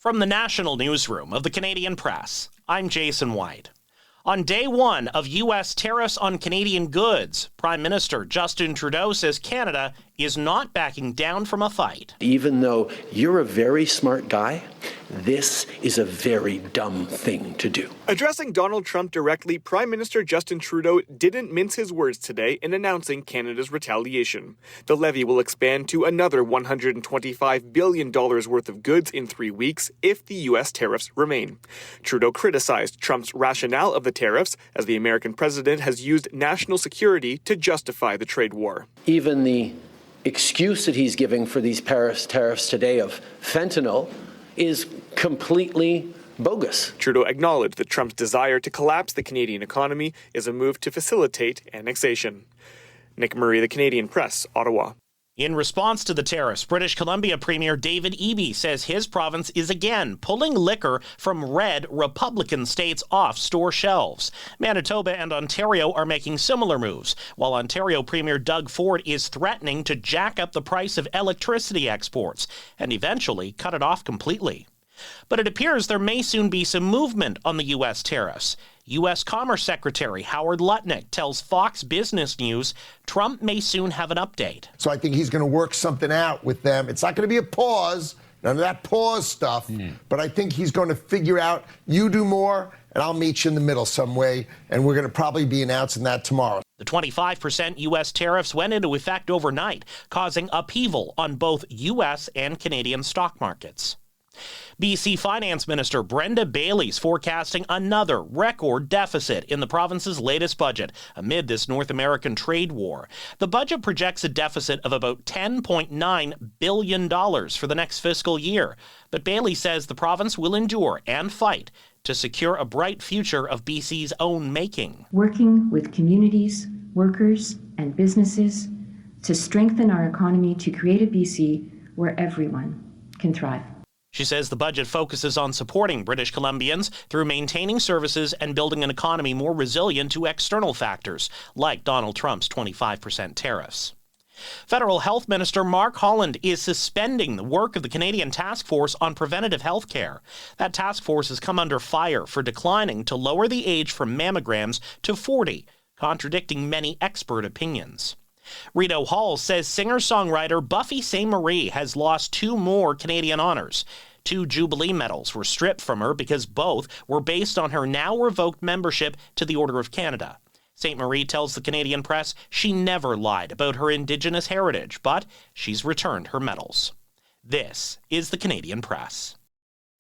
From the National Newsroom of the Canadian Press, I'm Jason White. On day one of U.S. tariffs on Canadian goods, Prime Minister Justin Trudeau says Canada is not backing down from a fight. Even though you're a very smart guy, this is a very dumb thing to do. Addressing Donald Trump directly, Prime Minister Justin Trudeau didn't mince his words today in announcing Canada's retaliation. The levy will expand to another $125 billion worth of goods in 3 weeks if the U.S. tariffs remain. Trudeau criticized Trump's rationale of the tariffs, as the American president has used national security to justify the trade war. Even the excuse that he's giving for these Paris tariffs today of fentanyl is completely bogus. Trudeau acknowledged that Trump's desire to collapse the Canadian economy is a move to facilitate annexation. Nick Murray, The Canadian Press, Ottawa. In response to the tariffs, British Columbia Premier David Eby says his province is again pulling liquor from red Republican states off store shelves. Manitoba and Ontario are making similar moves, while Ontario Premier Doug Ford is threatening to jack up the price of electricity exports and eventually cut it off completely. But it appears there may soon be some movement on the U.S. tariffs. U.S. Commerce Secretary Howard Lutnick tells Fox Business News Trump may soon have an update. So I think he's going to work something out with them. It's not going to be a pause, none of that pause stuff, but I think he's going to figure out, you do more, and I'll meet you in the middle some way, and we're going to probably be announcing that tomorrow. The 25% U.S. tariffs went into effect overnight, causing upheaval on both U.S. and Canadian stock markets. BC Finance Minister Brenda Bailey's forecasting another record deficit in the province's latest budget amid this North American trade war. The budget projects a deficit of about $10.9 billion for the next fiscal year. But Bailey says the province will endure and fight to secure a bright future of BC's own making. Working with communities, workers, and businesses to strengthen our economy to create a BC where everyone can thrive. She says the budget focuses on supporting British Columbians through maintaining services and building an economy more resilient to external factors, like Donald Trump's 25% tariffs. Federal Health Minister Mark Holland is suspending the work of the Canadian Task Force on Preventative Health Care. That task force has come under fire for declining to lower the age for mammograms to 40, contradicting many expert opinions. Rito Hall says singer-songwriter Buffy Sainte-Marie has lost 2 more Canadian honors. 2 Jubilee medals were stripped from her because both were based on her now-revoked membership to the Order of Canada. Sainte-Marie tells the Canadian Press she never lied about her Indigenous heritage, but she's returned her medals. This is the Canadian Press.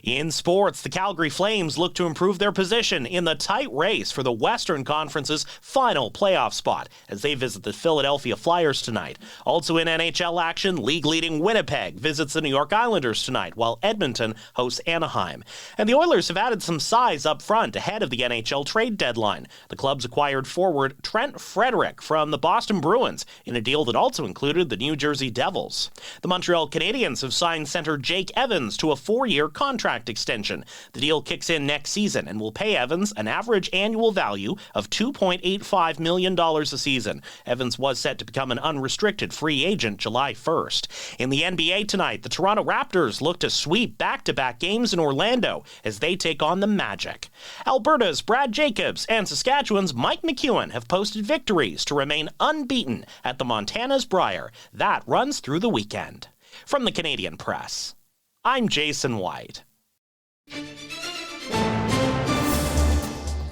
In sports, the Calgary Flames look to improve their position in the tight race for the Western Conference's final playoff spot as they visit the Philadelphia Flyers tonight. Also in NHL action, league-leading Winnipeg visits the New York Islanders tonight, while Edmonton hosts Anaheim. And the Oilers have added some size up front ahead of the NHL trade deadline. The clubs acquired forward Trent Frederic from the Boston Bruins in a deal that also included the New Jersey Devils. The Montreal Canadiens have signed center Jake Evans to a 4-year contract extension. The deal kicks in next season and will pay Evans an average annual value of $2.85 million a season. Evans was set to become an unrestricted free agent July 1st. In the NBA tonight, the Toronto Raptors look to sweep back-to-back games in Orlando as they take on the Magic. Alberta's Brad Jacobs and Saskatchewan's Mike McEwen have posted victories to remain unbeaten at the Montana's Brier. That runs through the weekend. From the Canadian Press, I'm Jason White.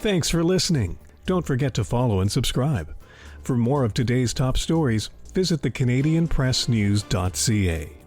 Thanks for listening. Don't forget to follow and subscribe. For more of today's top stories, visit thecanadianpressnews.ca.